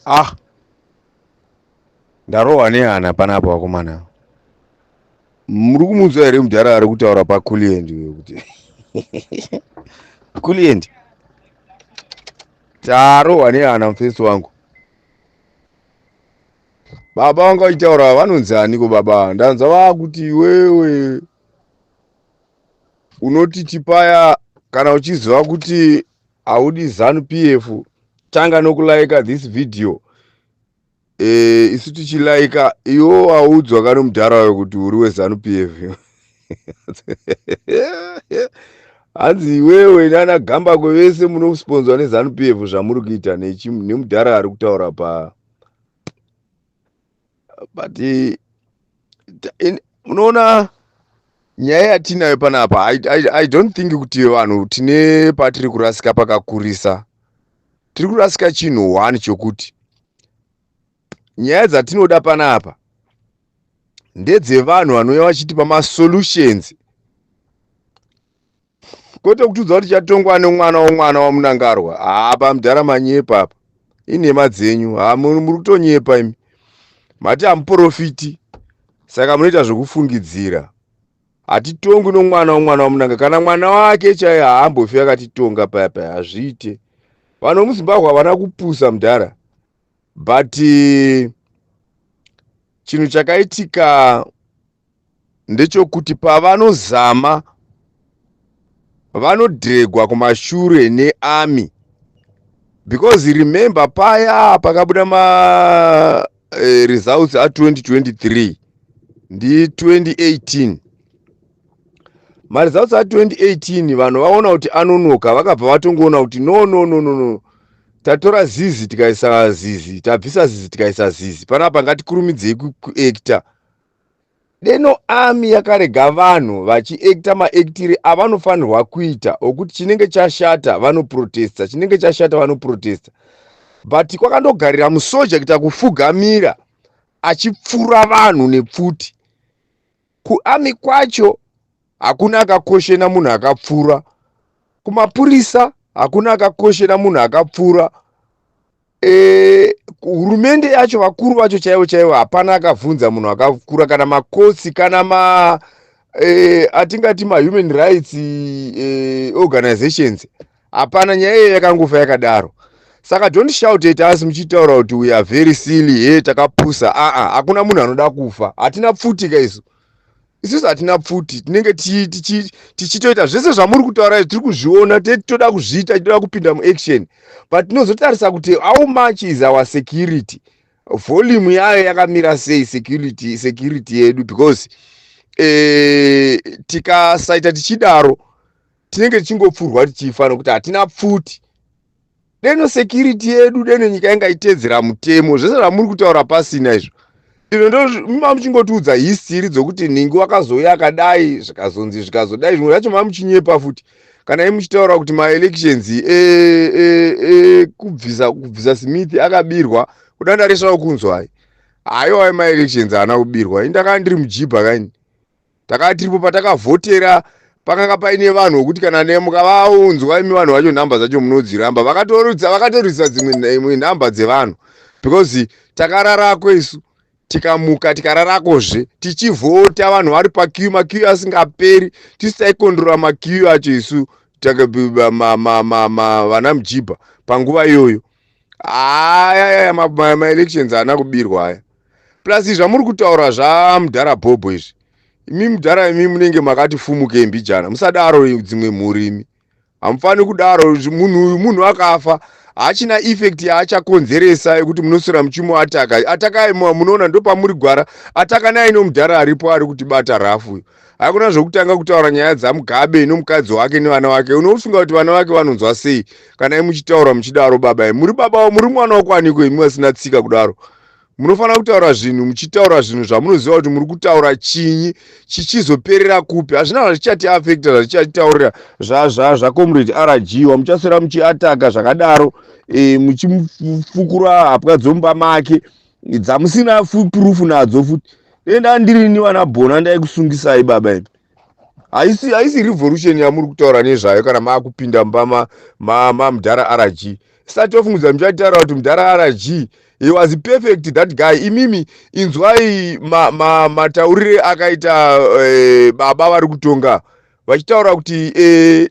Ah, ndarohwa nehana panapa vakomana. Muri kumunzwa here mudhara ari kutaura paCoolend kuti Coolend tarohwa nehana mufesi wangu. Baba vanga vachitaura vanonzi aniko baba? Ndanzwa vakuti wewe unoti tipaya kana uchiziva kuti haudi ZANU PF tanga nokulaika this video. Isu tichilaika iwo audzwa kano mudhara kuti uri weZANU PF. Hanzi wewe nana Gambako vese munosponzwa neZANU PF zvamuri kuita nemudhara ari kutaura pa but munoona nyaya yatinayo panapa. I don't think kuti vanhu tine patiri kurasika pakakurisa. Tiri kurasika chinhu one chokuti nyaya dzatinoda panapa ndedzevanhu vanouya vachitipa masolutions, kwete kutiudza kuti chatongwa nemwana womwana wamunangarwa. Apa mudhara manyepa apa, inhema dzenyu. Muri kutonyepa imi, mati hamuprofiti, saka munoita zvokufungidzira. Hatitongwi nomwana womwana wamunanga. Kana mwana wake chaiye haambofi akatitonga paya paya, hazviite. Vanhu vomuZimbabwe havana kupusa mudhara, but chinhu chakaitika ndechokuti pavanozama vanodhregwa kumashure nearmy, because remember paya pakabuda results a2023 ndi 2018. Results a2018 vanhu vaona kuti anonoka, vakabva vatongoona kuti no, tatora zizi tikaisa zizi, tabvisa zizi tikaisa zizi, panapa ngatikurumidzei kuacta. Deno army yakarega vanhu vachiacta maaktiri avanofanirwa kuita, okuti chinenge chashata vanoprotesta, chinenge chashata vanoprotesta. But kwakandogarira musoja kuita kufugamira achipfura vanhu nepfuti. Kuarmy kwacho hakuna akakoshena munhu akapfura, kumapurisa hakuna akakoshena munhu akapfura. Hurumende yacho vakuru vacho chaivo hapana akavhunza munhu akakura, kana makosi kana atingati human rights organizations, hapana. Nyaya iyo yakangofa yakadaro. Saka don't shout at us muchitaura kuti we are very silly, takapusa. Hakuna munhu anoda kufa. Hatina pfuti kaisu. Isusu hatina pfuti, tinenge tichitoita zvese zvamuri kutaura, tiri kuzviona, toda kuzviita, toda kupinda muaction. But tinozotarisa kuti how much is our security, volume yayo yakamira sei security yedu, because tikasaita tichidaro tinenge tichingopfurwa tichifa nokuti hatina pfuti. Deno security yedu, deno nyika ingaitedzera mutemo, zvese zvamuri kutaura pasina izvo. Ino ndo muchingotiudza history dzokuti ningi wakazouya akadai, zvikazonzi zvikazodai, zvimwe zvacho mamuchinyepa futi. Kana muchitaura kuti maelections kubvisa Smith akabirwa, kudandariswa kunzwa hai. Haiwa maelections haana kubirwa. Ndakanga ndiri mujibha kaini. Takanga tiripo patakavhotera, pakanga paine vanhu vokuti kana mukavaunzwa imi vanhu vacho nhamba dzacho munodziramba, vakatorisa dzimwe nhamba dzevanhu, because takararako isu. Tikamuka tikararakozve tichivhota, vanhu vari pakiu, makiu asingaperi, tisu taikondrora makiu acho isu vana mujibha panguva iyoyo. Aya maelections haana kubirwa aya. Plus zvamuri kutaura zvamudhara bhobho izvi, imi mudhara imi munenge makati fumuke mbijana, musadaro dzimwe mhuri imi. Hamufani kudaro. Munhu akafa hachina effect yaachakonzeresa yekuti munoswera muchimuataka. Atakai munoona ndo pamuri gwara, atakanai nomudhara aripo ari kuti bata rafu. Hakuna zvokutanga kutaura nyaya dzaMugabe nomukadzi wake nevana vake. Unofunga kuti vana vake vanonzwa sei kana muchitaura muchidaro? Baba muri baba, muri mwana wakwaniko imi wasina tsika kudaro? Munofana kutaura zvinhu, muchitaura zvinhu zvamunoziva kuti muri kutaura chinyi, chichizoperera kupi. Hazvina zvichati affecta zvichataurira zvaComrade RG wamuchaswera muchiataka zvakadaro, muchimufukura hapwa dzomba make dzamusina proof nadzo futi. Denda ndirini vana Bona ndaikusungisai baba ipi. Haisi revolution yamuri kutaura nezvayo kana maakupinda mudhara RG. Start ofungudza muchataura kuti Mudhara RG he was perfect that guy. Imimi inzwai mataurire akaita baba vari kutonga vachitaura kuti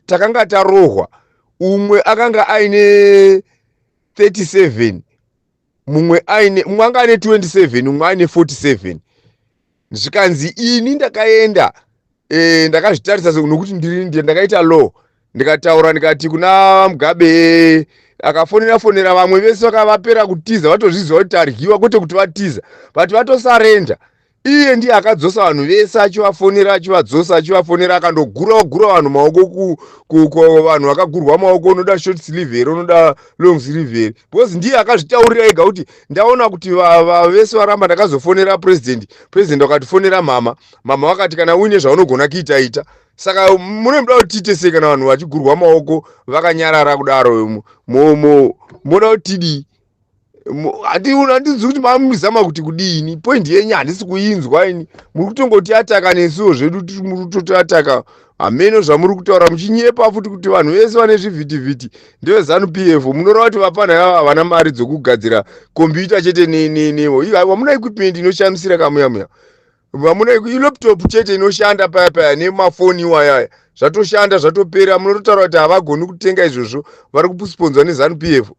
takanga tarohwa. Umwe akanga aine 37, mumwe anga ane 27, umwe aine 47. Zvikanzi ini ndakaenda ndakazvitarisa nokuti ndiri ndakaita law, ndikataura ndikati kuna Mugabe akafonera vamwe vese vakavapera kutiza vatozviziva kuti taryiwa kwete kuti vatiza but vatosarenda. Iye ndiye akadzosa vanhu vese achivafonera achivadzosa achivafonera akandogura vanhu maoko vanhu vakagurwa maoko unoda short sleeve here unoda long sleeve here because ndiye akazvitaurira ega kuti ndaona kuti vese varamba ndakazofonera president wakatifonera mama vakati kana uine zvaunogona kuita ita. Saka munoda kuti tiite sei kana vanhu vachigurwa maoko vakanyarara kudaro moda kuti tidii? Handinzwi kuti mamuzama kuti kudini. Point yenyu handisi kuinzwa ini. Muri kutongoti ataka nesuwo zvedu muri kutotiataka. Hameno zvamuri kutaura muchinyepa futi kuti vanhu vese vane zvivhitivhiti ndeveZANU-PF munoreva kuti vapana ava havana mari dzokugadzira kompiyuta chete nevo. Hamuna equipment inoshamisira kamuyamuya. Hamuna laptop chete inoshanda paya nemafoni iwaya zvatoshanda zvatopera. Munototaura kuti havagoni kutenga izvozvo vari kusponzwa neZANU-PF.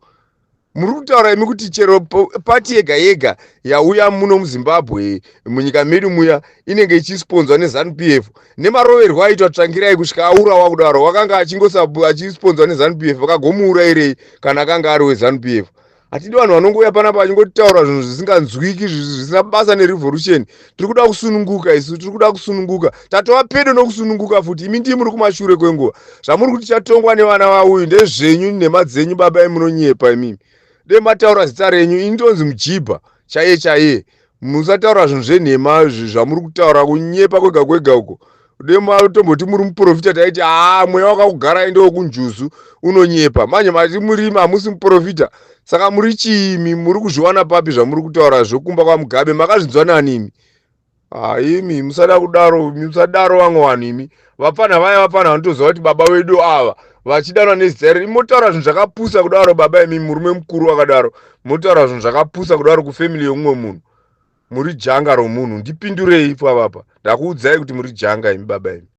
Muri kutaura imi kuti chero pati yega yega yauya muno muZimbabwe munyika medu muya inenge ichisponzwa neZANU-PF. Nemaroverwo aitwa tsvangirai kusvika aurawa kudaro wakanga achisponzwa neZANU-PF vakagomuurayirei kana akanga ari weZANU-PF. Hatidi vanhu vanongouya panapa vachingotaura zvinhu zvisinganzwiki zvisina basa nerevolution. Tiri kuda kusununguka isu, tiri kuda kusununguka. Tatova pedo nokusununguka futi. Imi ndii muri kumashure kwenguva. Zvamuri kuti chatongwa nevana vauyu ndezvenyu nemadzenyu baba emunonyepa imimi. Mataura zita renyu ini ndonzi Mujibha chaiye. Musataura zvinhu zvenhema zvamuri kutaura kunyepa kwega uko. Tomboti muri muprofita taiti mweya wakakugarai ndokunjuzu unonyepa. Manje mati murimi hamusi muprofita. Saka muri chiimi muri kuzviwana papi zvamuri kutaura zvokumba kwaMugabe makazvinzwa nani imi? Imi musadaro vamwe vanhu imi. Vapana vanotoziva kuti baba wedu ava vachidanwa nezita riri. Motaura zvinhu zvakapusa kudaro baba imi murume mukuru wakadaro. Motaura zvinhu zvakapusa kudaro kufamily yomumwe munhu. Muri janga romunhu. Ndipindurei ipo avapa. Ndakuudzai kuti muri janga imi baba imi.